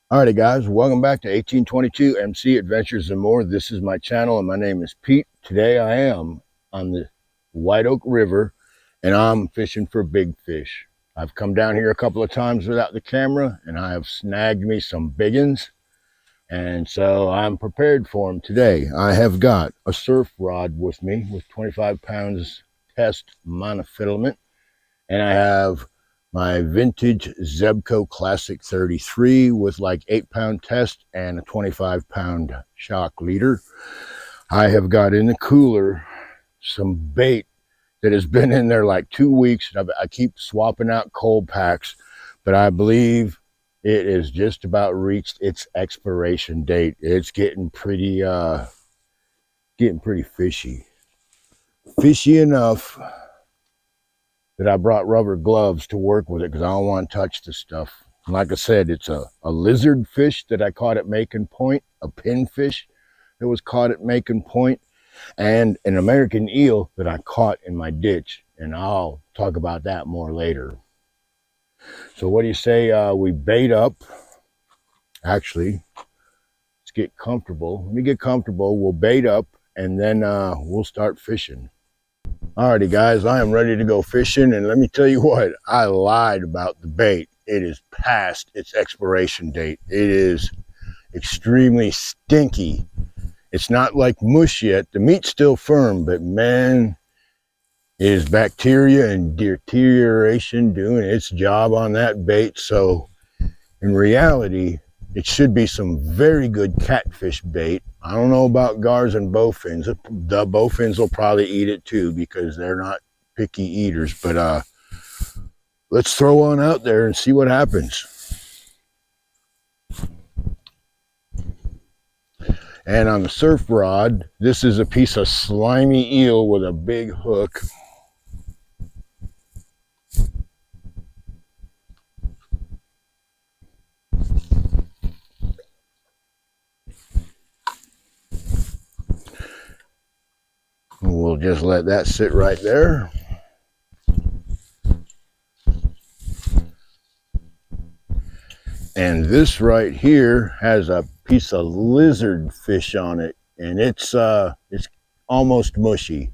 Alrighty guys, welcome back to 1822 MC Adventures and More. This is my channel and my name is Pete. Today I am on the White Oak River and I'm fishing for big fish. I've come down here a couple of times without the camera and I have snagged me some big uns, and so I'm prepared for them today. I have got a surf rod with me with 25 pounds test monofilament, and I have my vintage Zebco Classic 33 with like 8-pound test and a 25-pound shock leader. I have got in the cooler some bait that has been in there like 2 weeks. I keep swapping out cold packs, but I believe it is just about reached its expiration date. It's getting pretty fishy. Fishy enough that I brought rubber gloves to work with it because I don't want to touch the stuff. And like I said, it's a lizard fish that I caught at Macon Point, a pinfish that was caught at Macon Point, and an American eel that I caught in my ditch. And I'll talk about that more later. So what do you say we bait up? Actually, let's get comfortable. Let me get comfortable. We'll bait up and then we'll start fishing. Alrighty guys, I am ready to go fishing, and let me tell you what, I lied about the bait. It is past its expiration date. It is extremely stinky. It's not like mush yet. The meat's still firm, but man, is bacteria and deterioration doing its job on that bait. So in reality, it should be some very good catfish bait. I don't know about gars and bowfins. The bowfins will probably eat it too because they're not picky eaters. But let's throw one out there and see what happens. And on the surf rod, this is a piece of slimy eel with a big hook. We'll just let that sit right there. And this right here has a piece of lizard fish on it, and it's almost mushy.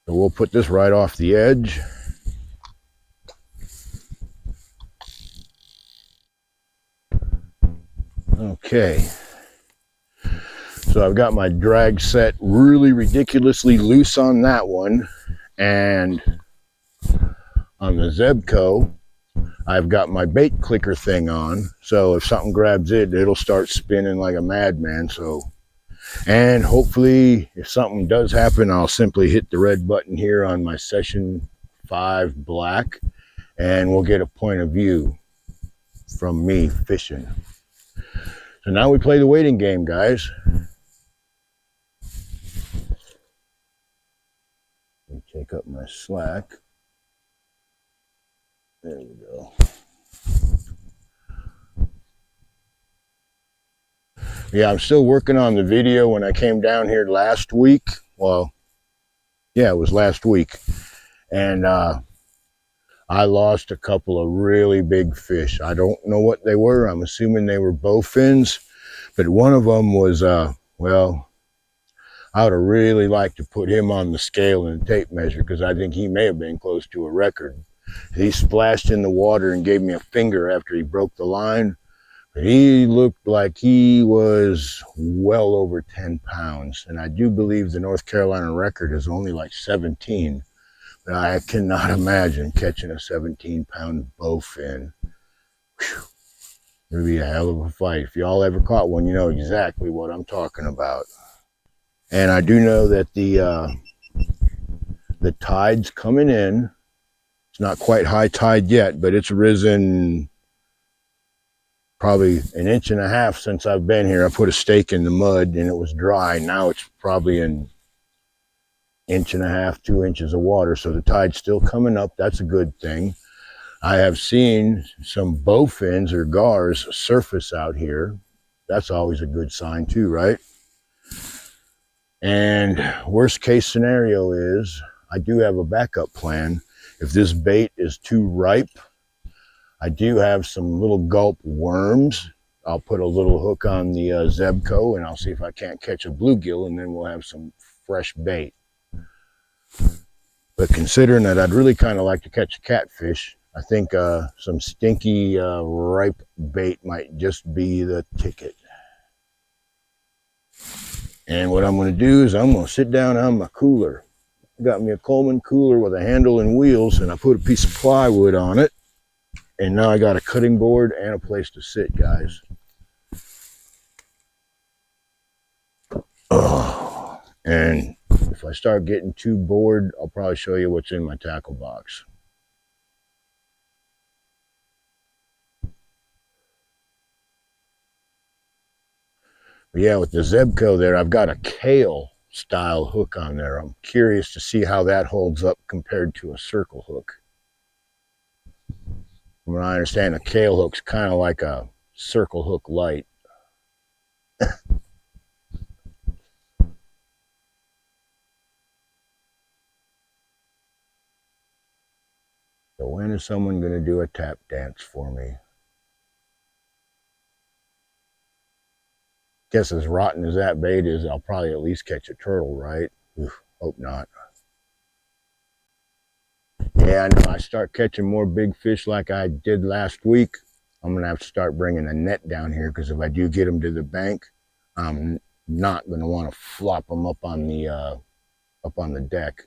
So we'll put this right off the edge. Okay. So I've got my drag set really ridiculously loose on that one, and on the Zebco, I've got my bait clicker thing on, so if something grabs it, it'll start spinning like a madman. So, and hopefully if something does happen, I'll simply hit the red button here on my Session 5 black, and we'll get a point of view from me fishing. So now we play the waiting game, guys. Take up my slack. There we go. Yeah, I'm still working on the video. When I came down here last week, well, yeah, it was last week, and I lost a couple of really big fish. I don't know what they were. I'm assuming they were bowfins, but one of them was, well, I would have really liked to put him on the scale and the tape measure because I think he may have been close to a record. He splashed in the water and gave me a finger after he broke the line. But he looked like he was well over 10 pounds. And I do believe the North Carolina record is only like 17. But I cannot imagine catching a 17-pound bowfin. Whew. It would be a hell of a fight. If y'all ever caught one, you know exactly what I'm talking about. And I do know that the tide's coming in. It's not quite high tide yet, but it's risen probably 1.5 inches since I've been here. I put a stake in the mud and it was dry. Now it's probably an 1.5 inches, 2 inches of water. So the tide's still coming up. That's a good thing. I have seen some bowfins or gars surface out here. That's always a good sign too, right? And worst case scenario is I do have a backup plan. If this bait is too ripe, I do have some little gulp worms. I'll put a little hook on the Zebco and I'll see if I can't catch a bluegill, and then we'll have some fresh bait. But considering that I'd really kind of like to catch a catfish, I think some stinky ripe bait might just be the ticket. And what I'm going to do is I'm going to sit down on my cooler. I got me a Coleman cooler with a handle and wheels, and I put a piece of plywood on it. And now I got a cutting board and a place to sit, guys. Oh, and if I start getting too bored, I'll probably show you what's in my tackle box. But yeah, with the Zebco there, I've got a Kale style hook on there. I'm curious to see how that holds up compared to a circle hook. From what I understand, a Kale hook's kind of like a circle hook light. So when is someone going to do a tap dance for me? Guess as rotten as that bait is, I'll probably at least catch a turtle, right? Oof, hope not. Yeah, I know. I start catching more big fish like I did last week, I'm going to have to start bringing a net down here, because if I do get them to the bank, I'm not going to want to flop them up on the deck.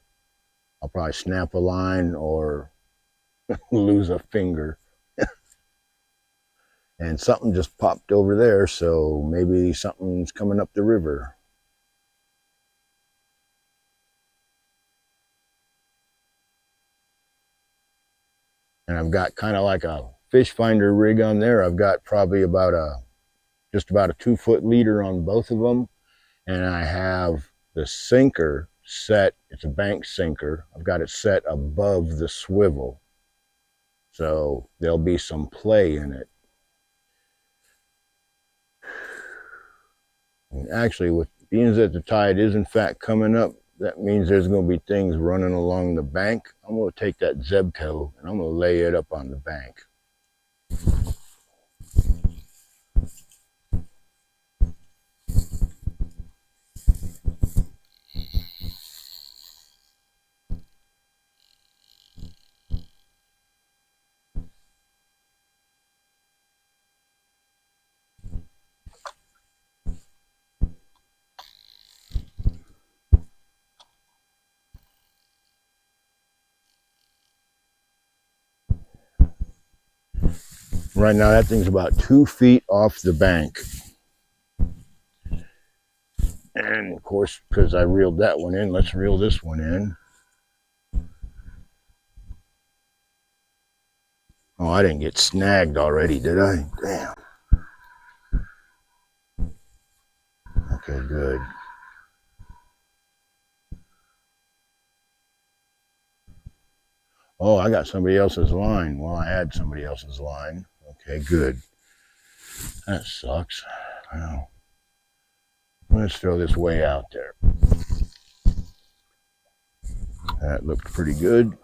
I'll probably snap a line or lose a finger. And something just popped over there, so maybe something's coming up the river. And I've got kind of like a fish finder rig on there. I've got probably just about a 2-foot leader on both of them. And I have the sinker set, it's a bank sinker. I've got it set above the swivel. So there'll be some play in it. And actually, with being that the tide is in fact coming up, that means there's going to be things running along the bank. I'm going to take that Zebco and I'm going to lay it up on the bank. Right now, that thing's about 2 feet off the bank. And of course, because I reeled that one in, let's reel this one in. Oh, I didn't get snagged already, did I? Damn. Okay, good. Oh, I got somebody else's line. Well, I had somebody else's line. Okay, good. That sucks. Well, let's throw this way out there. That looked pretty good.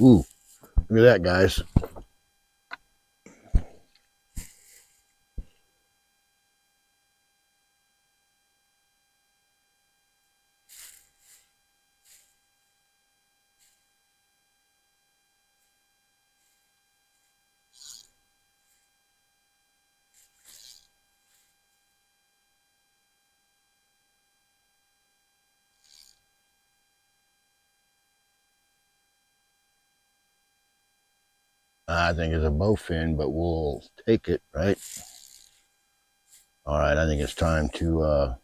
Ooh, look at that, guys. I think it's a bowfin, but we'll take it, right? All right, I think it's time to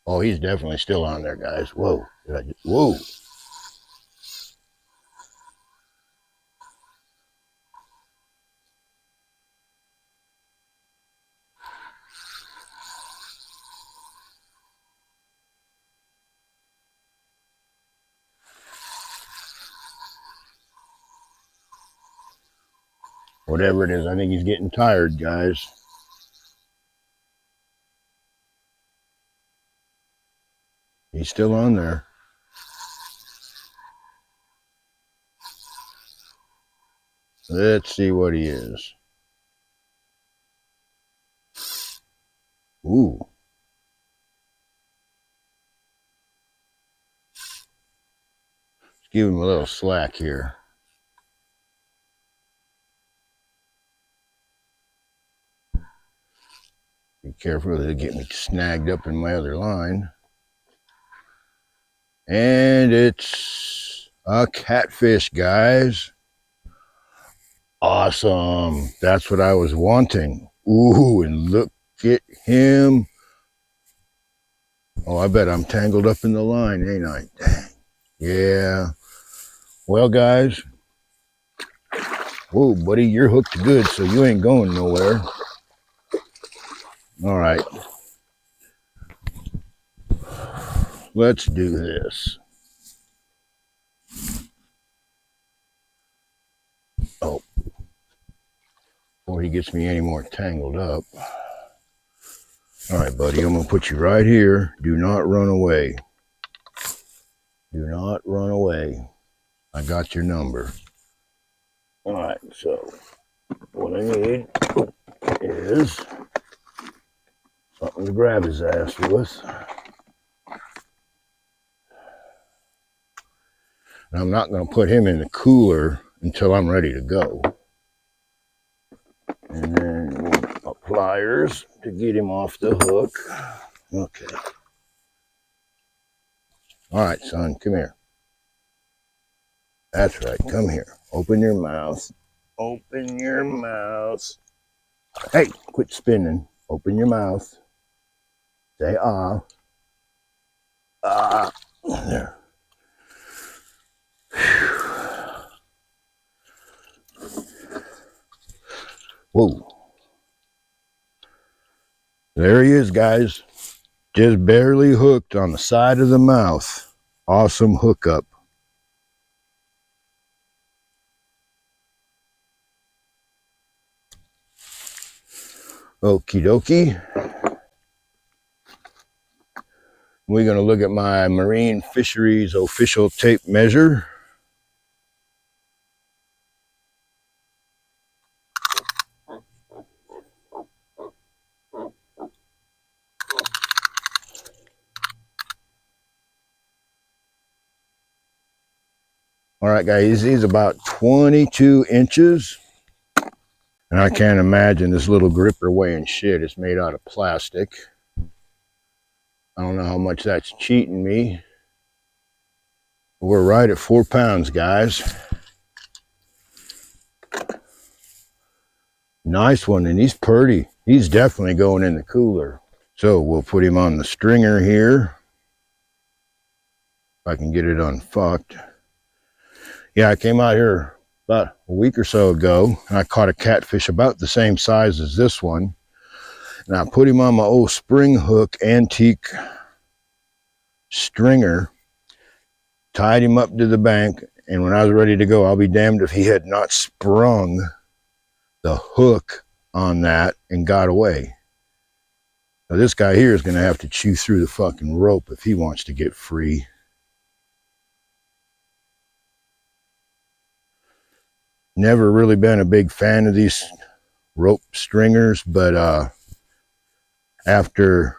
Oh, he's definitely still on there, guys. Whoa. Whoa. Whatever it is, I think he's getting tired, guys. He's still on there. Let's see what he is. Ooh. Let's give him a little slack here. Be careful, they'll get me snagged up in my other line. And it's a catfish, guys. Awesome. That's what I was wanting. Ooh, and look at him. Oh, I bet I'm tangled up in the line, ain't I? Dang. Yeah. Well, guys. Whoa, buddy, you're hooked good, so you ain't going nowhere. All right. Let's do this. Oh. Before he gets me any more tangled up. All right, buddy, I'm going to put you right here. Do not run away. Do not run away. I got your number. All right, so what I need is something to grab his ass with. And I'm not going to put him in the cooler until I'm ready to go. And then pliers to get him off the hook. Okay. All right, son, come here. That's right, come here. Open your mouth. Open your mouth. Hey, quit spinning. Open your mouth. Say ah. Ah. There. Whoa. There he is, guys. Just barely hooked on the side of the mouth. Awesome hookup. Okie dokie. We're going to look at my Marine Fisheries official tape measure. All right, guys, he's about 22 inches. And I can't imagine this little gripper weighing shit. It's made out of plastic. I don't know how much that's cheating me. We're right at 4 pounds, guys. Nice one, and he's pretty. He's definitely going in the cooler. So we'll put him on the stringer here. If I can get it unfucked. Yeah, I came out here about a week or so ago, and I caught a catfish about the same size as this one. And I put him on my old spring hook antique stringer, tied him up to the bank, and when I was ready to go, I'll be damned if he had not sprung the hook on that and got away. Now this guy here is going to have to chew through the fucking rope if he wants to get free. Never really been a big fan of these rope stringers, but after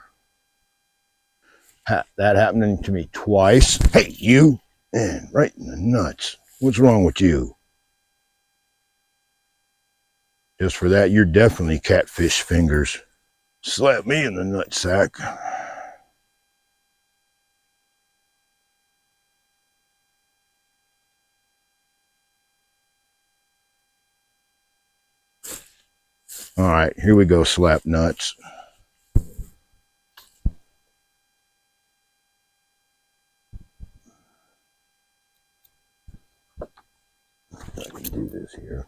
that happening to me twice, hey, you, man, right in the nuts. What's wrong with you? Just for that, you're definitely catfish fingers. Slap me in the nutsack. All right, here we go, slap nuts. Do this here.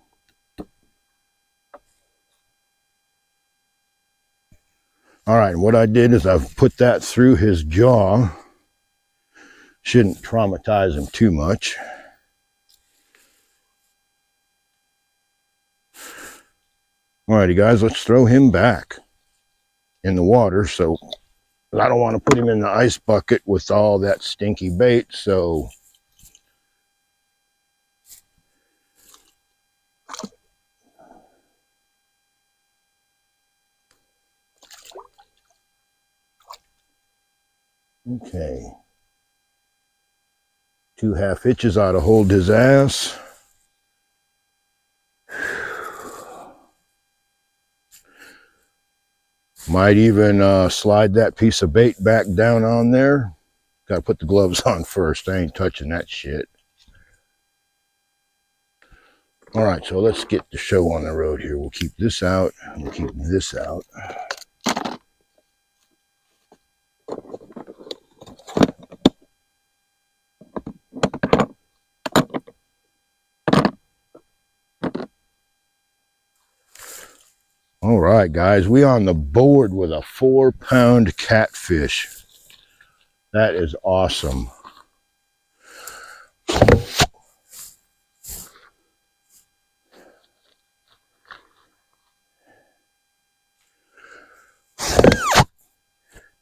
All right, what I did is I've put that through his jaw. Shouldn't traumatize him too much. Alrighty guys, let's throw him back in the water. So I don't want to put him in the ice bucket with all that stinky bait, so okay. 2 half hitches ought to hold his ass. Might even slide that piece of bait back down on there. Gotta put the gloves on first. I ain't touching that shit. All right, so let's get the show on the road here. We'll keep this out, and we'll keep this out. All right, guys, we on the board with a 4-pound catfish. That is awesome.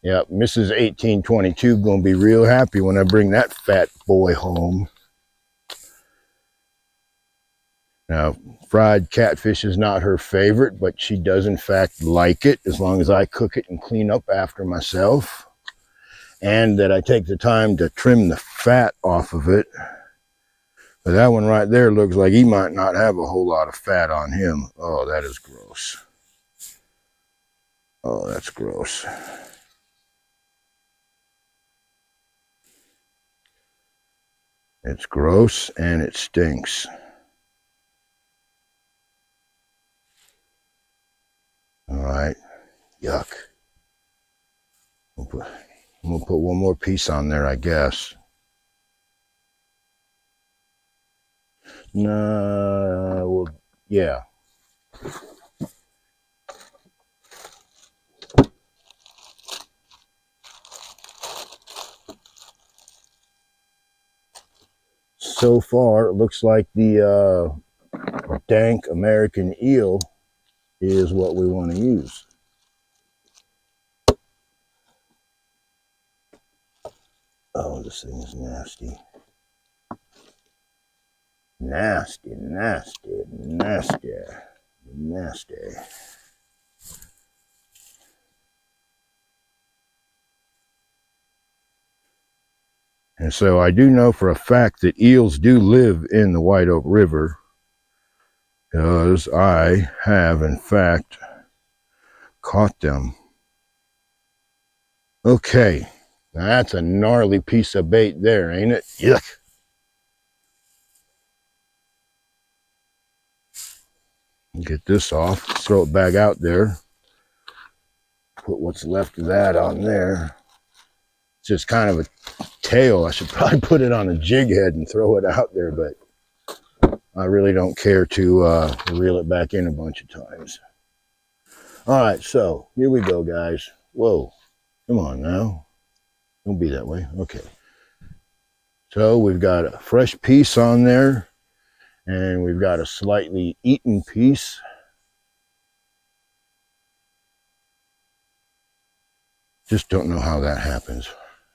Yep, Mrs. 1822 gonna be real happy when I bring that fat boy home. Now, fried catfish is not her favorite, but she does in fact like it as long as I cook it and clean up after myself. And that I take the time to trim the fat off of it. But that one right there looks like he might not have a whole lot of fat on him. Oh, that is gross. Oh, that's gross. It's gross and it stinks. All right, yuck. I'm gonna put one more piece on there, I guess. No, well, yeah. So far, it looks like the dank American eel is what we want to use. Oh, this thing is nasty. Nasty, nasty, nasty, nasty. And so I do know for a fact that eels do live in the White Oak River, because I have in fact caught them. Okay, now that's a gnarly piece of bait there, ain't it? Yuck. Get this off, throw it back out there. Put what's left of that on there. It's just kind of a tail. I should probably put it on a jig head and throw it out there, but I really don't care to reel it back in a bunch of times. All right, so here we go, guys. Whoa, come on now. Don't be that way. Okay. So we've got a fresh piece on there, and we've got a slightly eaten piece. Just don't know how that happens.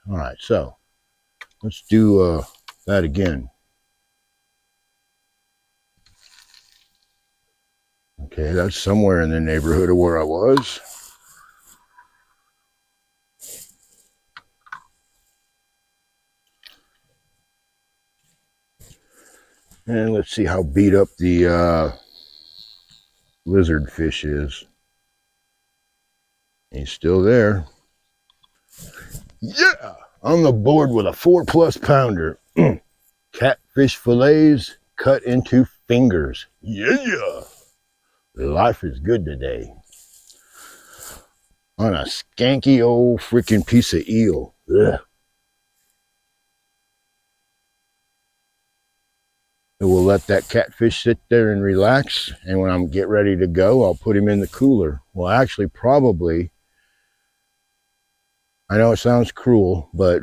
All right, so let's do that again. Okay, that's somewhere in the neighborhood of where I was. And let's see how beat up the lizard fish is. He's still there. Yeah, on the board with a 4+ pounder. Catfish fillets cut into fingers. Yeah, life is good today. On a skanky old freaking piece of eel. Ugh. So we'll let that catfish sit there and relax, and when I'm get ready to go, I'll put him in the cooler. Well, actually, probably, I know it sounds cruel, but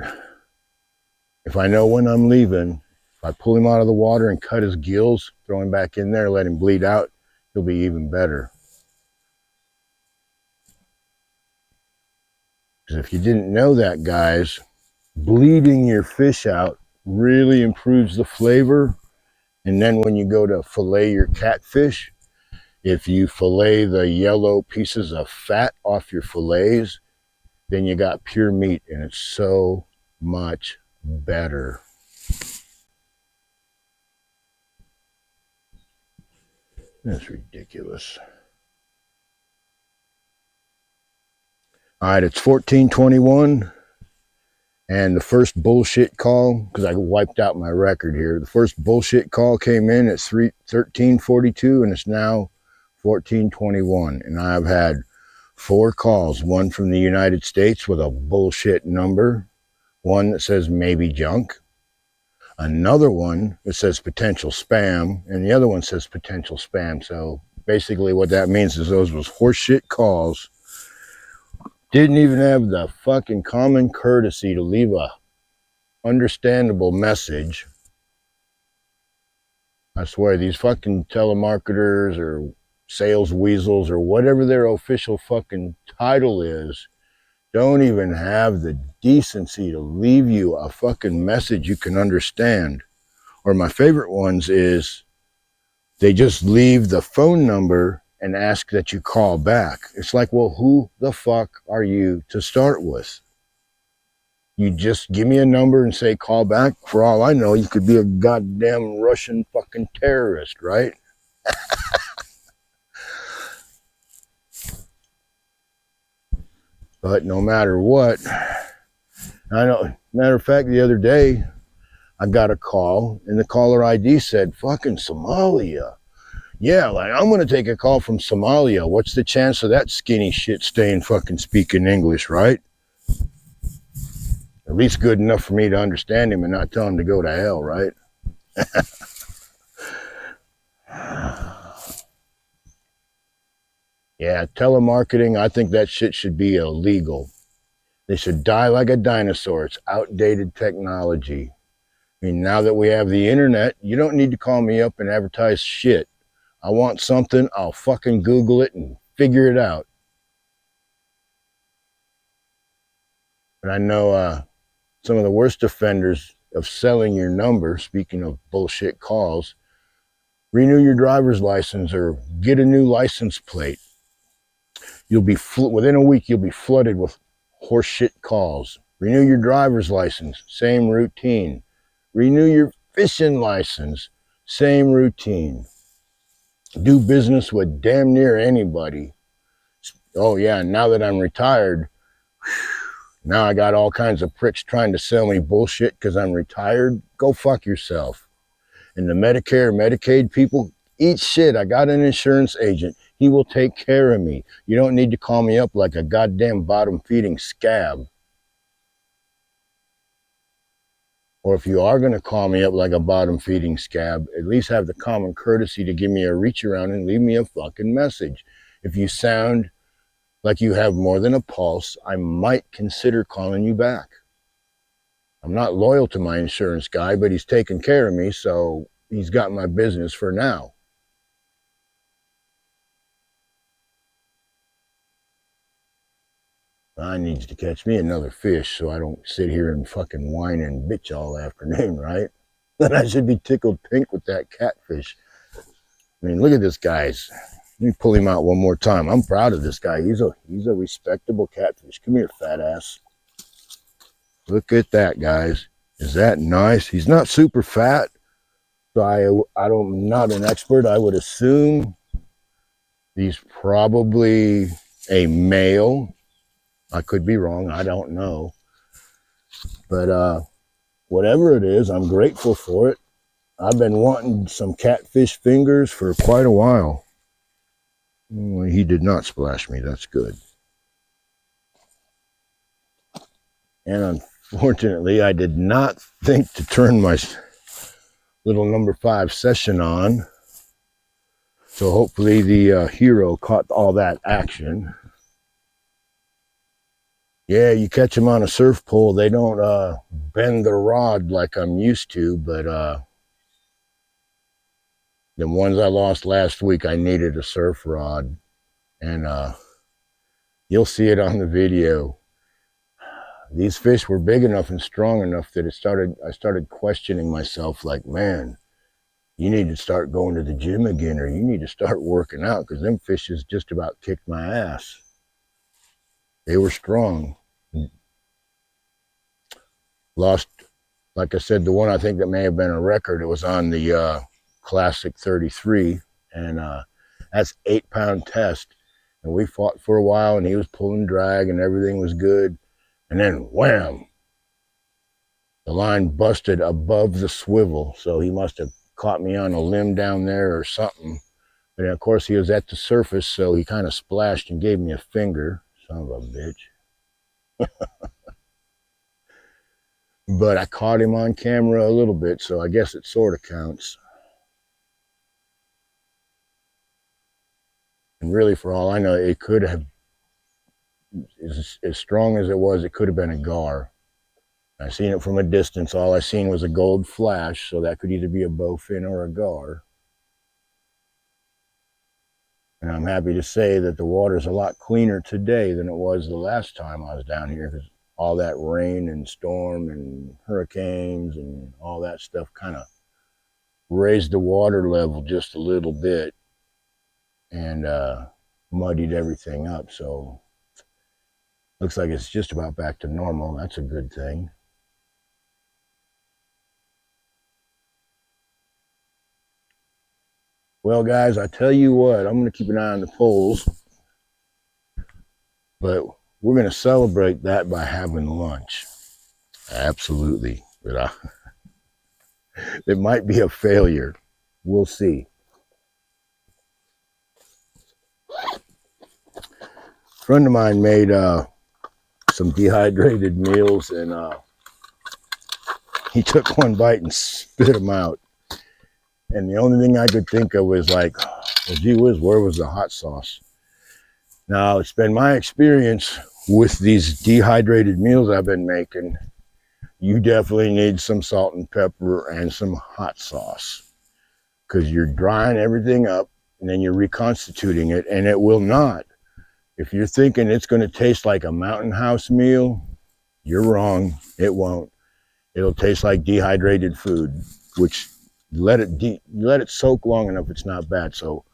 if I know when I'm leaving, if I pull him out of the water and cut his gills, throw him back in there, let him bleed out, he'll be even better. Because if you didn't know that, guys, bleeding your fish out really improves the flavor. And then when you go to fillet your catfish, if you fillet the yellow pieces of fat off your fillets, then you got pure meat, and it's so much better. That's ridiculous. All right, it's 14:21. And the first bullshit call, because I wiped out my record here, the first bullshit call came in at 13:42, and it's now 14:21. And I've had 4 calls, one from the United States with a bullshit number, one that says maybe junk, another one that says potential spam, and the other one says potential spam. So basically what that means is those was horseshit calls. Didn't even have the fucking common courtesy to leave a understandable message. I swear, these fucking telemarketers or sales weasels or whatever their official fucking title is, don't even have the decency to leave you a fucking message you can understand. Or my favorite ones is they just leave the phone number and ask that you call back. It's like, well, who the fuck are you to start with? You just give me a number and say call back. For all I know, you could be a goddamn Russian fucking terrorist, right? But no matter what, I know, matter of fact, the other day, I got a call and the caller ID said, fucking Somalia. Yeah, like, I'm going to take a call from Somalia. What's the chance of that skinny shit staying fucking speaking English, right? At least good enough for me to understand him and not tell him to go to hell, right? Yeah, telemarketing, I think that shit should be illegal. They should die like a dinosaur. It's outdated technology. I mean, now that we have the internet, you don't need to call me up and advertise shit. I want something, I'll fucking Google it and figure it out. But I know some of the worst offenders of selling your number, speaking of bullshit calls, renew your driver's license or get a new license plate. You'll be, within a week, you'll be flooded with horseshit calls. Renew your driver's license, same routine. Renew your fishing license, same routine. Do business with damn near anybody. Oh yeah, now that I'm retired, now I got all kinds of pricks trying to sell me bullshit because I'm retired. Go fuck yourself. And the Medicare, Medicaid people, eat shit. I got an insurance agent. He will take care of me. You don't need to call me up like a goddamn bottom-feeding scab. Or if you are going to call me up like a bottom-feeding scab, at least have the common courtesy to give me a reach around and leave me a fucking message. If you sound like you have more than a pulse, I might consider calling you back. I'm not loyal to my insurance guy, but he's taking care of me, so he's got my business for now. I needs to catch me another fish so I don't sit here and fucking whine and bitch all afternoon, right? Then I should be tickled pink with that catfish. I mean, look at this, guys. Let me pull him out one more time. I'm proud of this guy. He's a respectable catfish. Come here, fat ass. Look at that, guys. Is that nice? He's not super fat, so I'm not an expert. I would assume he's probably a male. I could be wrong. I don't know. But whatever it is, I'm grateful for it. I've been wanting some catfish fingers for quite a while. He did not splash me. That's good. And unfortunately, I did not think to turn my little number 5 session on. So hopefully the hero caught all that action. Yeah, you catch them on a surf pole, they don't bend the rod like I'm used to, but the ones I lost last week, I needed a surf rod, and you'll see it on the video. These fish were big enough and strong enough that I started questioning myself, like, man, you need to start going to the gym again, or you need to start working out, because them fishes just about kicked my ass. They were strong. Lost, like I said, the one I think that may have been a record, it was on the Classic 33, and that's 8-pound test. And we fought for a while, and he was pulling drag, and everything was good. And then, wham! The line busted above the swivel, so he must have caught me on a limb down there or something. But of course, he was at the surface, so he kind of splashed and gave me a finger. Son of a bitch. But I caught him on camera a little bit, so I guess it sort of counts. And really, for all I know, it could have, as strong as it was, it could have been a gar. I seen it from a distance. All I seen was a gold flash, so that could either be a bowfin or a gar. And I'm happy to say that the water's a lot cleaner today than it was the last time I was down here, because all that rain and storm and hurricanes and all that stuff kind of raised the water level just a little bit and muddied everything up. So looks like it's just about back to normal. That's a good thing. Well, guys, I tell you what, I'm going to keep an eye on the poles, but we're going to celebrate that by having lunch. Absolutely. But it might be a failure. We'll see. A friend of mine made some dehydrated meals, and he took one bite and spit them out. And the only thing I could think of was like, well, gee whiz, where was the hot sauce? Now, it's been my experience with these dehydrated meals I've been making, you definitely need some salt and pepper and some hot sauce, because you're drying everything up and then you're reconstituting it, and it will not. If you're thinking it's going to taste like a Mountain House meal, you're wrong. It won't. It'll taste like dehydrated food, which let it soak long enough, it's not bad. So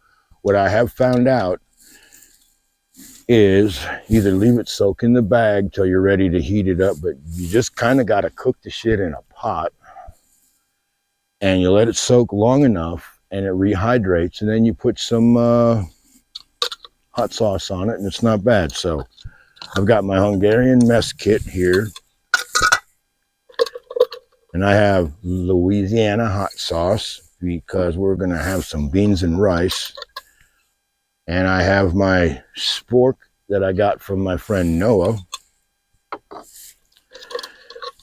what I have found out is either leave it soak in the bag till you're ready to heat it up, but you just kind of got to cook the shit in a pot, and you let it soak long enough and it rehydrates, and then you put some hot sauce on it, and it's not bad. So I've got my Hungarian mess kit here, and I have Louisiana hot sauce because we're going to have some beans and rice. And I have my spork that I got from my friend Noah.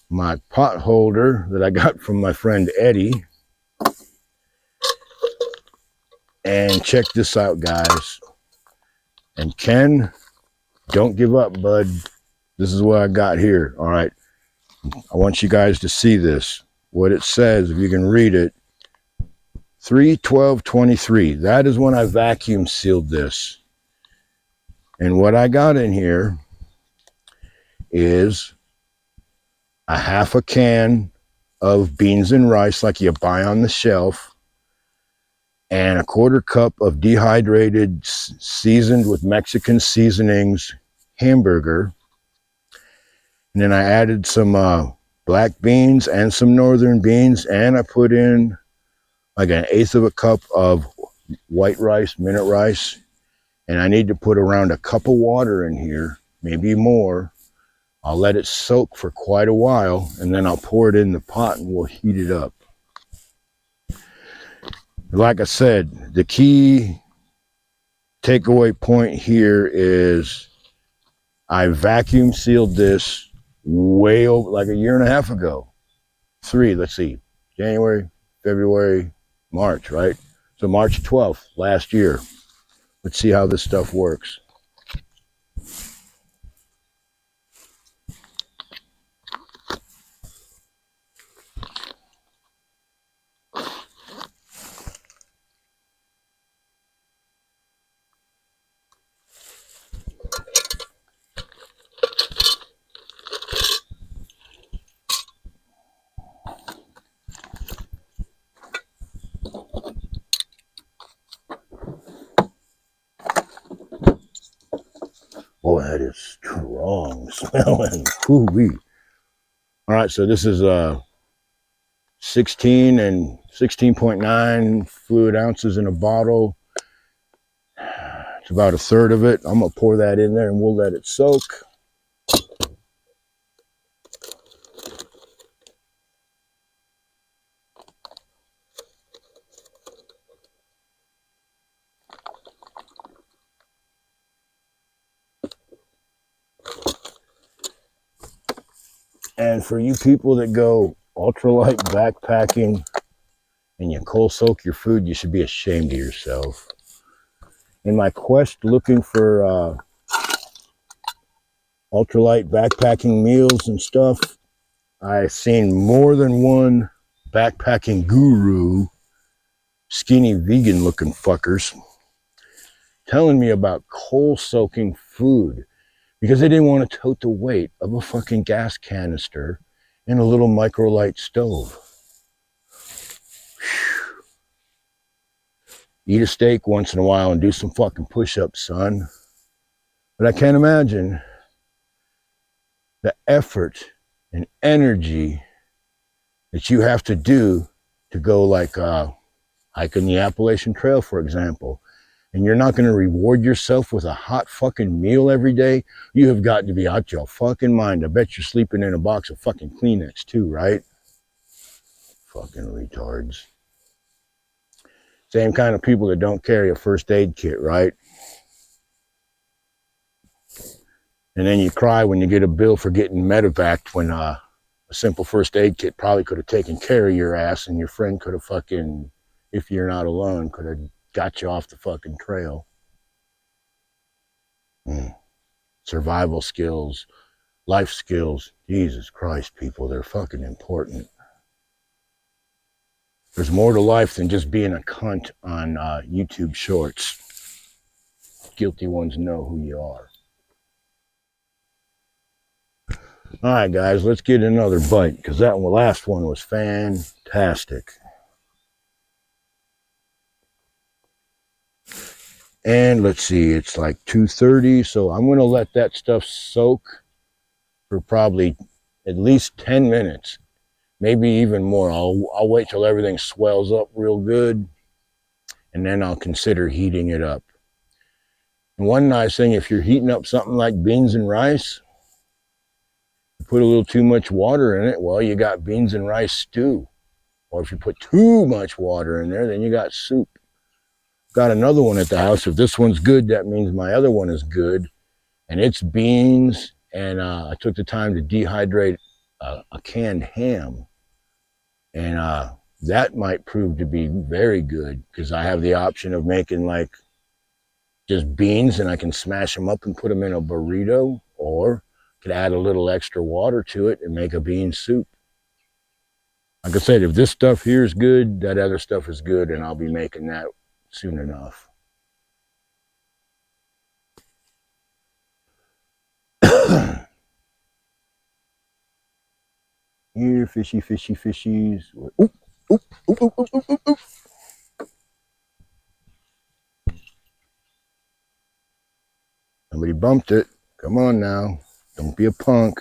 My pot holder that I got from my friend Eddie. And check this out, guys. And Ken, don't give up, bud. This is what I got here. All right. I want you guys to see this. What it says, if you can read it. 3/12/23. That is when I vacuum sealed this. And what I got in here is a half a can of beans and rice like you buy on the shelf, and a 1/4 cup of dehydrated, seasoned with Mexican seasonings hamburger. And then I added some black beans and some northern beans, and I put in like 1/8 of a cup of white rice, minute rice. And I need to put around a cup of water in here, maybe more. I'll let it soak for quite a while, and then I'll pour it in the pot and we'll heat it up. Like I said, the key takeaway point here is I vacuum sealed this way over like 1.5 years ago. Let's see, January, February, March, right? So March 12th, last year. Let's see how this stuff works. Boy, that is strong smelling. Ooh-wee. All right, so this is 16 and 16.9 fluid ounces in a bottle. It's about a third of it. I'm gonna pour that in there and we'll let it soak. And for you people that go ultralight backpacking and you cold soak your food, you should be ashamed of yourself. In my quest looking for ultralight backpacking meals and stuff, I've seen more than one backpacking guru, skinny vegan looking fuckers, telling me about cold soaking food because they didn't want to tote the weight of a fucking gas canister in a little microlight stove. Eat a steak once in a while and do some fucking push-ups, son. But I can't imagine the effort and energy that you have to do to go like hiking the Appalachian Trail, for example. And you're not going to reward yourself with a hot fucking meal every day. You have got to be out your fucking mind. I bet you're sleeping in a box of fucking Kleenex too, right? Fucking retards. Same kind of people that don't carry a first aid kit, right? And then you cry when you get a bill for getting medevaced when a simple first aid kit probably could have taken care of your ass and your friend could have fucking, if you're not alone, could have got you off the fucking trail. Survival skills, life skills. Jesus Christ, people, they're fucking important. There's more to life than just being a cunt on YouTube shorts. Guilty ones know who you are. All right, guys, let's get another bite because that last one was fantastic. And let's see, it's like 2:30, so I'm going to let that stuff soak for probably at least 10 minutes, maybe even more. I'll wait till everything swells up real good, and then I'll consider heating it up. And one nice thing, if you're heating up something like beans and rice, you put a little too much water in it, well, you got beans and rice stew. Or if you put too much water in there, then you got soup. Got another one at the house. If this one's good, that means my other one is good. And it's beans, and I took the time to dehydrate a canned ham. And that might prove to be very good because I have the option of making like just beans and I can smash them up and put them in a burrito, or could add a little extra water to it and make a bean soup. Like I said, if this stuff here is good, that other stuff is good, and I'll be making that soon enough. Here, fishy, fishy, fishies. Oop, oop, oop, oop, oop, oop, oop, oop. Somebody bumped it. Come on now. Don't be a punk.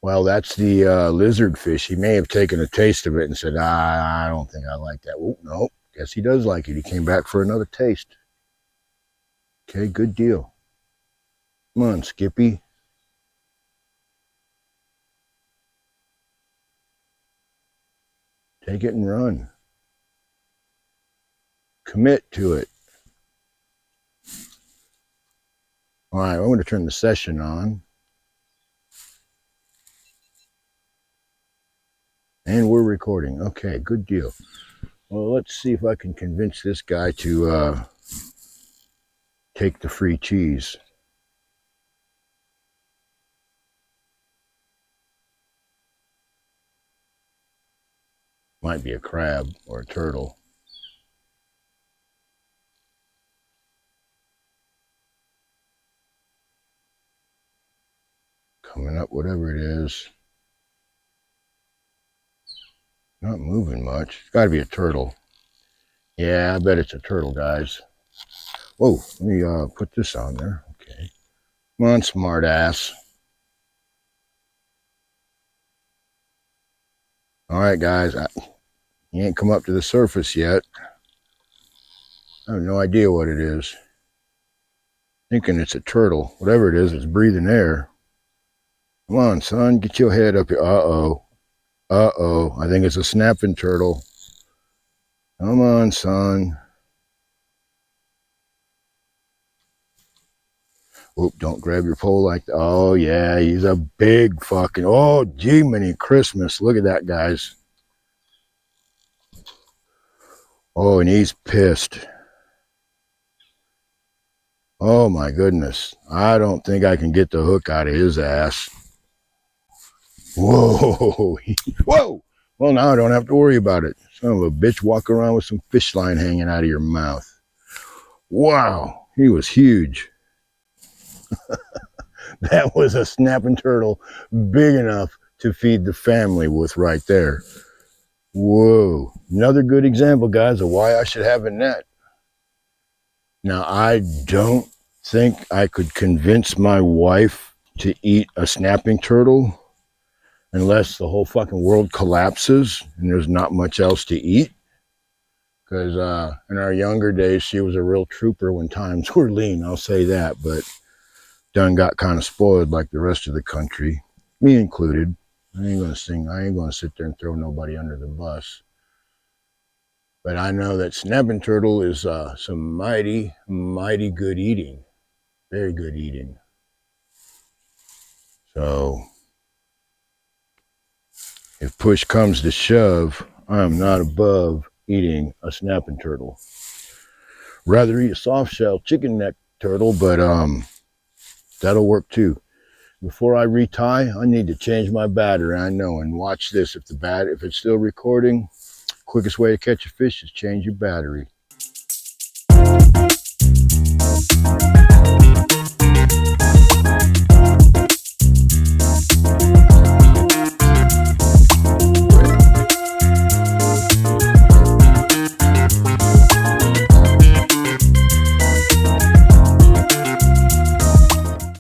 Well, that's the lizard fish. He may have taken a taste of it and said, I don't think I like that. Oh, no, guess he does like it. He came back for another taste. Okay, good deal. Come on, Skippy. Take it and run. Commit to it. All right, I'm going to turn the session on. And we're recording. Okay, good deal. Well, let's see if I can convince this guy to take the free cheese. Might be a crab or a turtle. Coming up, whatever it is. Not moving much. It's got to be a turtle. Yeah, I bet it's a turtle, guys. Whoa, let me put this on there. Okay. Come on, smart ass. All right, guys. He ain't come up to the surface yet. I have no idea what it is. Thinking it's a turtle. Whatever it is, it's breathing air. Come on, son. Get your head up here. Uh-oh. Uh-oh. I think it's a snapping turtle. Come on, son. Oop, don't grab your pole like that. Oh, yeah, he's a big fucking... Oh, gee, many Christmas. Look at that, guys. Oh, and he's pissed. Oh, my goodness. I don't think I can get the hook out of his ass. Whoa. Whoa. Well, now I don't have to worry about it. Son of a bitch, walk around with some fish line hanging out of your mouth. Wow, he was huge. That was a snapping turtle big enough to feed the family with right there. Whoa. Another good example, guys, of why I should have a net. Now, I don't think I could convince my wife to eat a snapping turtle unless the whole fucking world collapses and there's not much else to eat. Because in our younger days, she was a real trooper when times were lean, I'll say that. But done got kind of spoiled like the rest of the country, me included. I ain't going to sing. I ain't going to sit there and throw nobody under the bus. But I know that snapping turtle is some mighty, mighty good eating. Very good eating. So, if push comes to shove, I am not above eating a snapping turtle. Rather eat a soft shell chicken neck turtle, but that'll work too. Before I retie, I need to change my battery. I know, and watch this. If it's still recording, quickest way to catch a fish is change your battery.